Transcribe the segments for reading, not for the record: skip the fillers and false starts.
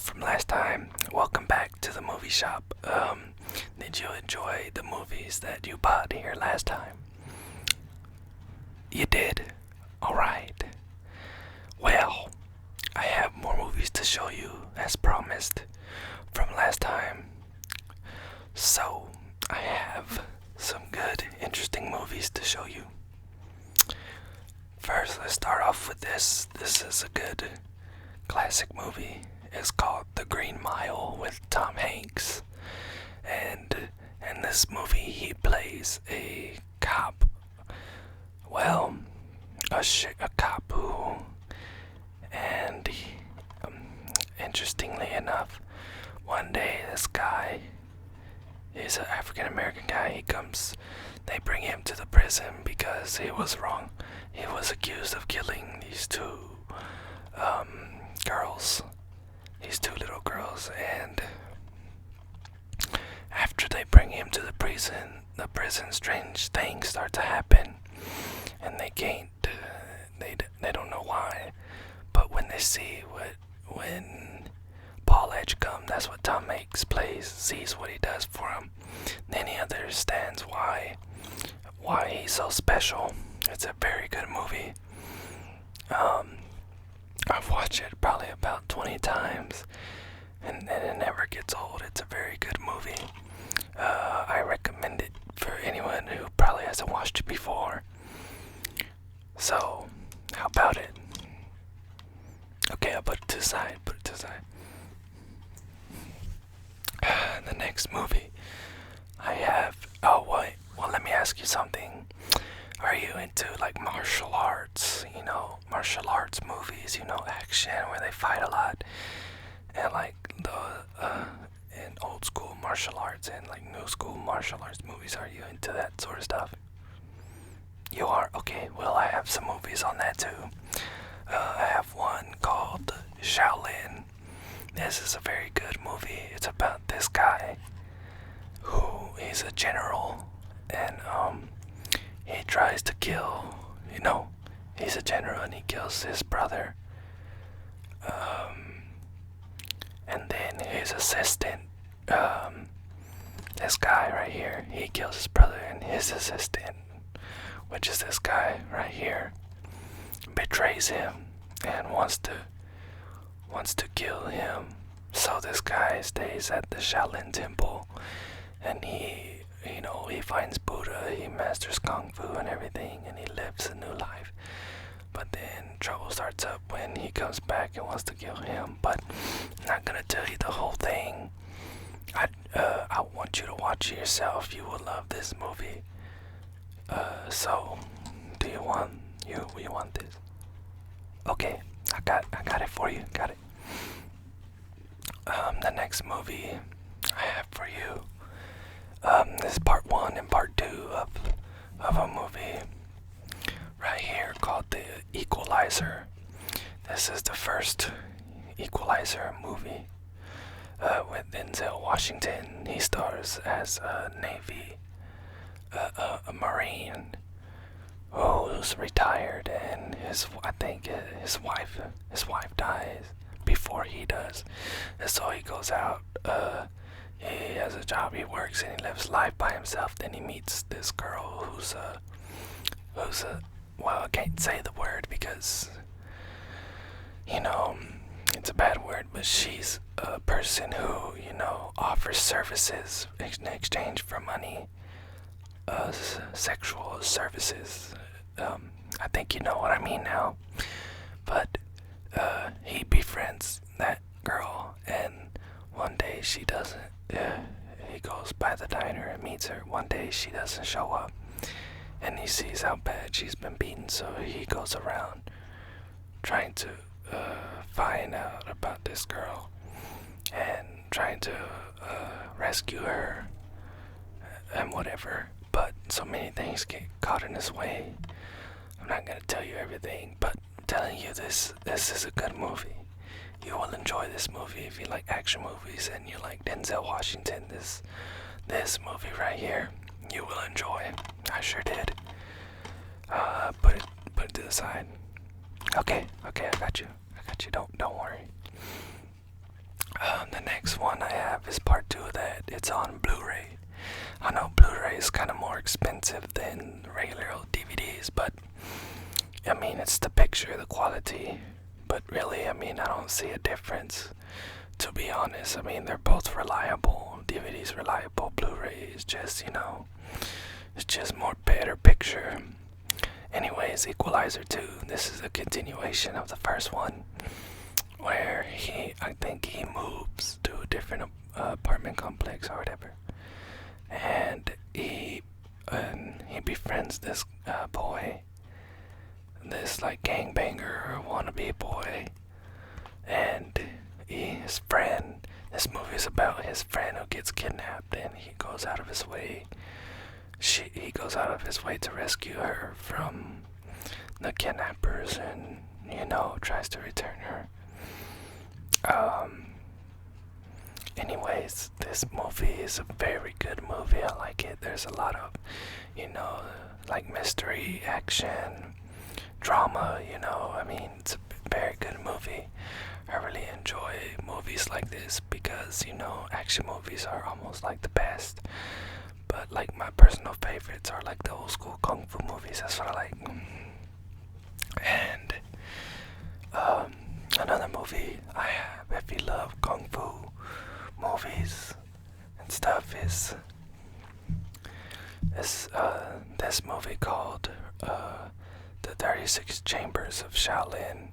from last time. Welcome back to the movie shop. Did you enjoy the movies that you bought here last time? You did? Alright. Well, I have more movies to show you, as promised, from last time. So, I have some good, interesting movies to show you. First, let's start off with this. This is a good classic movie. It's called The Green Mile with Tom Hanks. And in this movie, he plays a cop. Well, a cop who, and interestingly enough, one day this guy, he's an African American guy. They bring him to the prison because he was wrong. He was accused of killing these two little girls, and after they bring him to the prison, strange things start to happen, and they can't, they don't know why, but when they see when Paul Edgecombe, that's what Tom Hanks plays, sees what he does for him, then he understands why he's so special. It's a very good movie. I've watched it probably about 20 times, and it never gets old. It's a very good movie. I recommend it for anyone who probably hasn't watched it before. So, how about it? Okay, I'll put it to the side. The next movie I have. Oh, wait. Well, let me ask you something. Are you into like martial arts? Martial arts movies. Action where they fight a lot, and like and old school martial arts and like new school martial arts movies. Are you into that sort of stuff? You are? Okay. Well, I have some movies on that too. I have one called Shaolin. This is a very good movie. It's about this guy who is a general, and he tries to kill, he's a general and he kills his brother. And then his assistant, this guy right here, he kills his brother, and his assistant, which is this guy right here, betrays him and wants to kill him. So this guy stays at the Shaolin Temple, and he finds Buddha, he masters Kung Fu and everything, and he lives a new life. But then trouble starts up when he comes back and wants to kill him. But I'm not gonna tell you the whole thing. I want you to watch it yourself. You will love this movie. So, do you want this? Okay, I got it for you. Got it. The next movie I have for you. This is part 1 and part 2 of a movie right here called The Equalizer. This is the first Equalizer movie with Denzel Washington. He stars as a Marine who's retired, and I think his wife dies before he does, and so he goes out. He has a job, he works, and he lives life by himself. Then he meets this girl who's well, I can't say the word because, it's a bad word, but she's a person who, offers services in exchange for money, sexual services. I think you know what I mean now. But, he befriends that girl, and one day she doesn't. He goes by the diner and meets her. One day she doesn't show up, and he sees how bad she's been beaten, so he goes around trying to find out about this girl and trying to rescue her and whatever. But so many things get caught in his way. I'm not gonna tell you everything, but I'm telling you this is a good movie. You will enjoy this movie if you like action movies and you like Denzel Washington. This movie right here, you will enjoy. I sure did. Put it to the side. Okay, I got you. Don't worry. The next one I have is part two of that. It's on Blu-ray. I know Blu-ray is kind of more expensive than regular old DVDs, but I mean, it's the picture, the quality. But really, I mean, I don't see a difference. To be honest, I mean, they're both reliable. DVD's reliable. Blu-ray is just, it's just more better picture. Anyways, Equalizer 2. This is a continuation of the first one, where I think he moves to a different apartment complex or whatever, and he befriends this boy, this like gangbanger or wannabe boy, and his friend. This movie is about his friend who gets kidnapped, and he goes out of his way. He goes out of his way to rescue her from the kidnappers, and tries to return her. Anyways, this movie is a very good movie. I like it. There's a lot of, like mystery, action, drama, I mean, it's a very good movie. I really enjoy movies like this because, action movies are almost like the best. But like my personal favorites are like the old school kung fu movies. That's what I like. And another movie I have, if you love kung fu movies and stuff, is this movie called The 36 Chambers of Shaolin.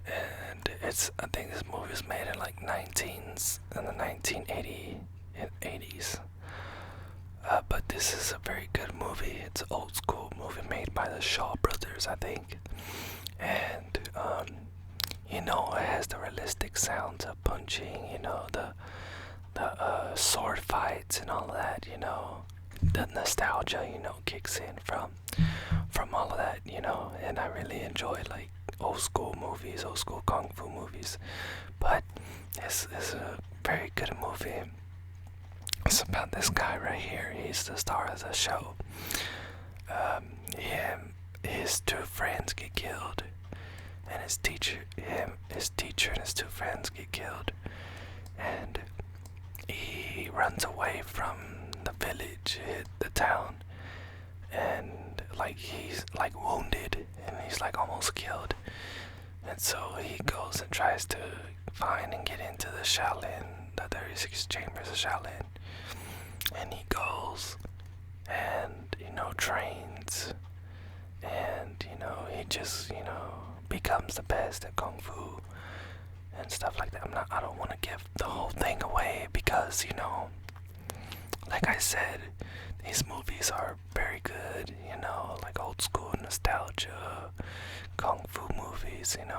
And I think this movie was made in like in the 1980s. But this is a very good movie. It's an old school movie made by the Shaw Brothers, I think. And it has the realistic sounds of punching, the sword fights and all that, the nostalgia, kicks in from all of that, and I really enjoy like old school movies, old school kung fu movies. But this is a very good movie. It's about this guy right here. He's the star of the show. His two friends get killed, and his teacher and his two friends get killed, and he runs away from the village, the town, and like he's like wounded, and he's like almost killed, and so he goes and tries to find and get into the Shaolin, the 36 Chambers of Shaolin, and he goes and trains, and he just becomes the best at kung fu and stuff like that. I don't want to give the whole thing away because like I said, these movies are very good, like old school nostalgia kung fu movies, and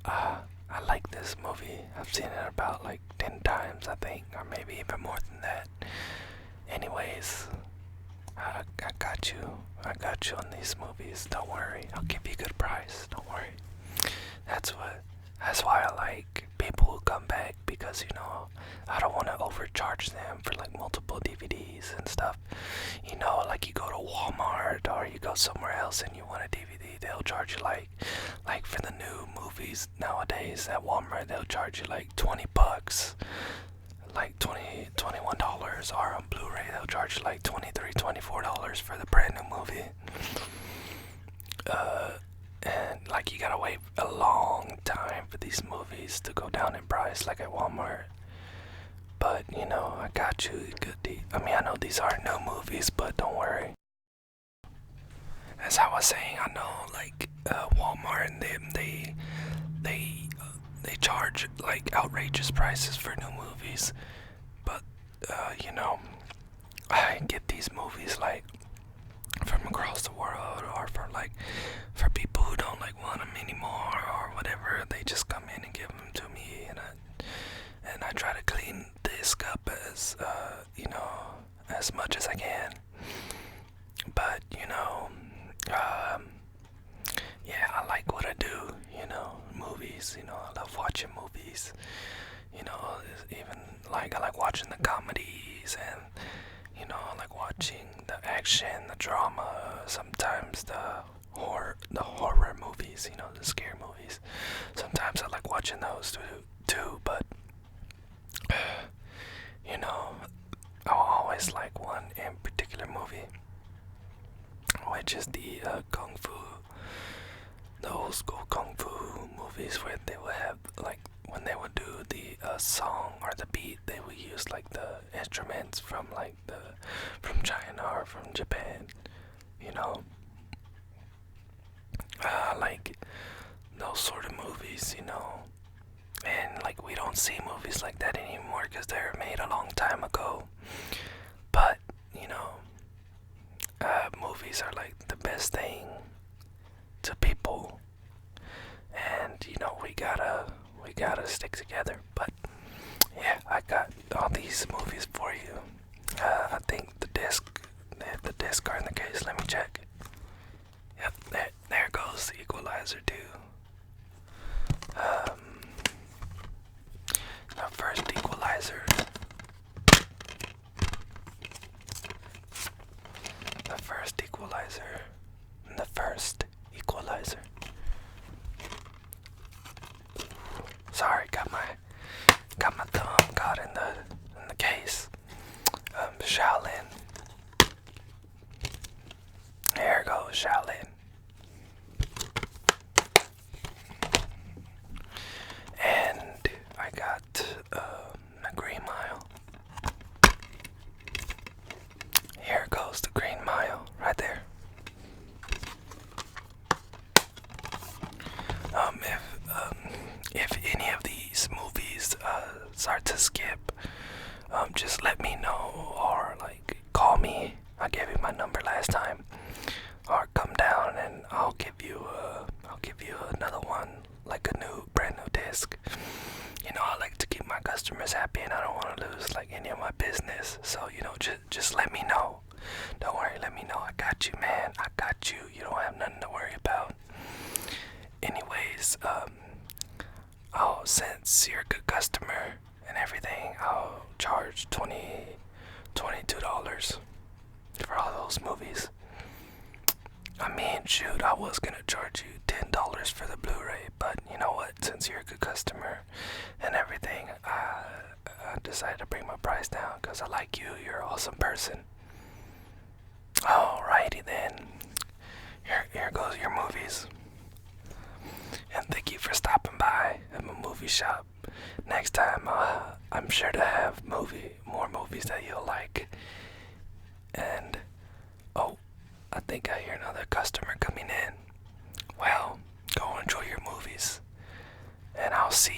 I like this movie. I've seen it about like 10 times, I think, or maybe even more than that. Anyways, I got you. I got you on these movies. Don't worry. I'll give you a good price. Don't worry. That's why I like people who come back, because I don't want to overcharge them for like multiple DVDs and stuff. Like you go to Walmart or you go somewhere else and you want a DVD, they'll charge you like for the new movies nowadays at Walmart, they'll charge you like $20, like $21, or on Blu-ray they'll charge you like $23, $24 for the brand new movie. And like you gotta wait a long time for these movies to go down in price, like at Walmart. But I got you. I know these are new movies, but don't worry. As I was saying, I know like Walmart and them, they charge like outrageous prices for new movies. But I get these movies like from across the world, or for people who don't like want them anymore or whatever. They just come in and give them to me, and I try to clean the disc up as as much as I can. But yeah, I like what I do. Movies. I love watching movies. Even like I like watching the comedies, and I like watching the action, the drama, sometimes the the horror movies, the scare movies. Sometimes I like watching those too, but you know, I always like one in particular movie, which is the kung fu, the old school kung fu movies where they would have like when they would do the song or the beat, they would use like the instruments from like from China or from Japan, you know. Like those sort of movies, and like we don't see movies like that anymore because they were made a long time ago. But movies are like the best thing to people, and we gotta stick together. But yeah, I got all these movies for you. I think the disc are in the case. Let me check. Yep, there goes the Equalizer 2. The first Equalizer. The first Equalizer. The first Equalizer. Sorry, got my thumb caught in the case. Shaolin. There goes Shaolin. And I got the Green Mile. Here goes the Green Mile, right there. If any of these movies start to skip, just let me know or like call me. I gave you my number last time, or come down and I'll give you another one, like a brand new disc. I like to keep my customers happy, and I don't want to lose like any of my business. So just let me know. Don't worry, let me know. I got you, man. I got you. You don't have nothing to worry about. Anyways, since you're a good customer and everything, I'll charge $22 for all those movies. I mean, shoot, I was gonna charge you $10 for the Blu-ray, but you know what? Since you're a good customer and everything, I decided to bring my price down because I like you. You're an awesome person. Alrighty then. Here goes your movies. And thank you for stopping by at my movie shop. Next time, I'm sure to have more movies that you'll like. And I think I hear another customer coming in. Well, go enjoy your movies, and I'll see